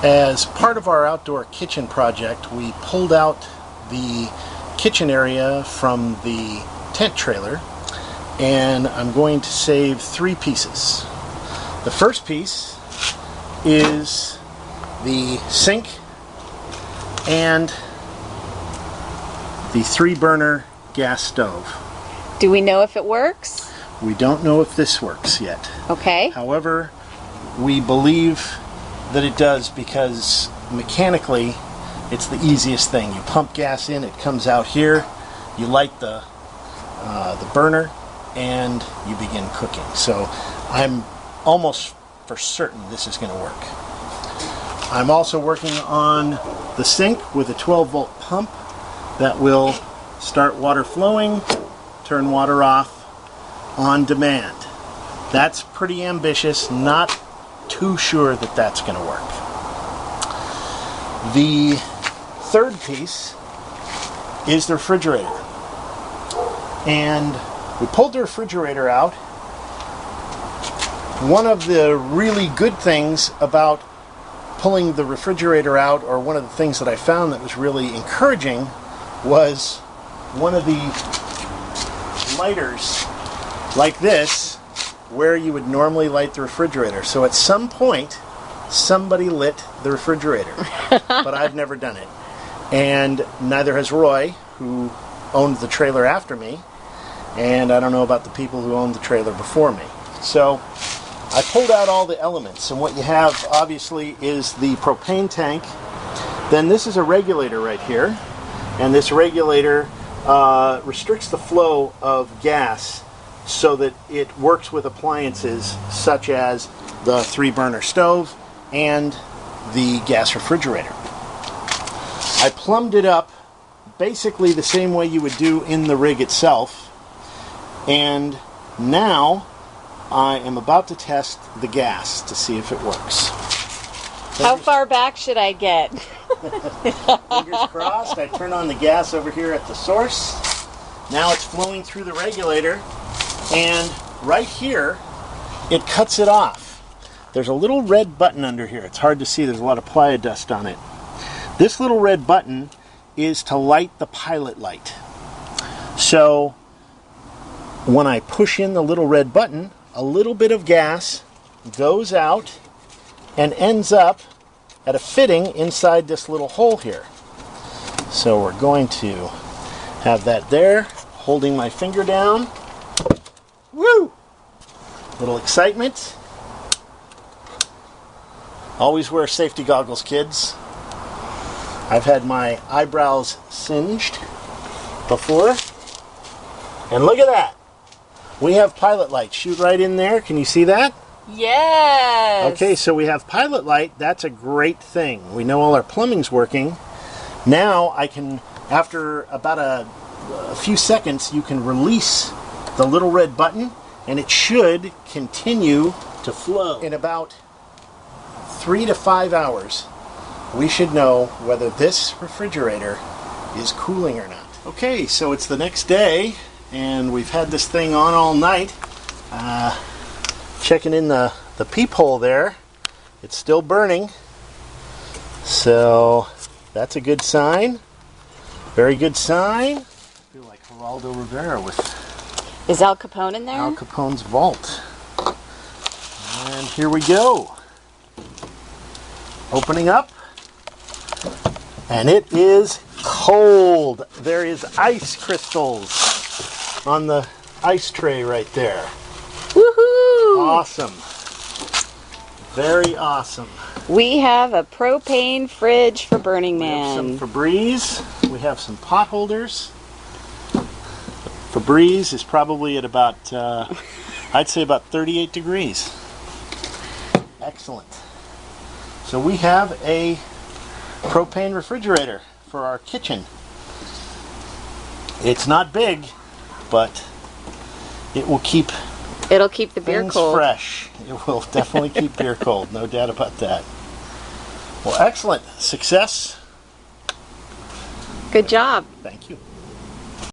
As part of our outdoor kitchen project, we pulled out the kitchen area from the tent trailer, and I'm going to save 3 pieces. The first piece is the sink and the 3-burner gas stove. Do we know if it works? We don't know if this works yet. Okay. However, we believe that it does because mechanically it's the easiest thing. You pump gas in, it comes out here, you light the burner, and you begin cooking. So I'm almost for certain this is going to work. I'm also working on the sink with a 12-volt pump that will start water flowing, turn water off on demand. That's pretty ambitious, not too sure that that's going to work. The third piece is the refrigerator. And we pulled the refrigerator out. One of the really good things about pulling the refrigerator out, or one of the things that I found that was really encouraging, was one of the lighters like this, where you would normally light the refrigerator. So at some point, somebody lit the refrigerator, but I've never done it. And neither has Roy, who owned the trailer after me, and I don't know about the people who owned the trailer before me. So I pulled out all the elements, and what you have obviously is the propane tank. Then this is a regulator right here, and this regulator restricts the flow of gas so that it works with appliances such as the 3-burner stove and the gas refrigerator. I plumbed it up basically the same way you would do in the rig itself, and now I am about to test the gas to see if it works. How far back should I get? Fingers crossed. I turn on the gas over here at the source. Now it's flowing through the regulator, and right here it cuts it off. There's a little red button under here. It's hard to see. There's a lot of playa dust on it. This little red button is to light the pilot light. So when I push in the little red button, a little bit of gas goes out and ends up at a fitting inside this little hole here. So we're going to have that there, holding my finger down. Woo! Little excitement. Always wear safety goggles, kids. I've had my eyebrows singed before. And look at that. We have pilot light. Shoot right in there. Can you see that? Yes! Okay, so we have pilot light. That's a great thing. We know all our plumbing's working. Now I can, after about a few seconds, you can release the little red button, and it should continue to flow. In about 3 to 5 hours, we should know whether this refrigerator is cooling or not. Okay, so it's the next day, and we've had this thing on all night. Checking in the peephole there. It's still burning. So that's a good sign. Very good sign. I feel like Geraldo Rivera with Is Al Capone in there? Al Capone's vault. And here we go. Opening up. And it is cold. There is ice crystals on the ice tray right there. Woohoo! Awesome. Very awesome. We have a propane fridge for Burning We have Man. some Febreze. We have some pot holders. Febreze is probably at about, I'd say about 38 degrees. Excellent. So we have a propane refrigerator for our kitchen. It's not big, but it will keep It'll keep the beer things cold. fresh. It will definitely keep beer cold, no doubt about that. Well, excellent. Success. Good job. Thank you.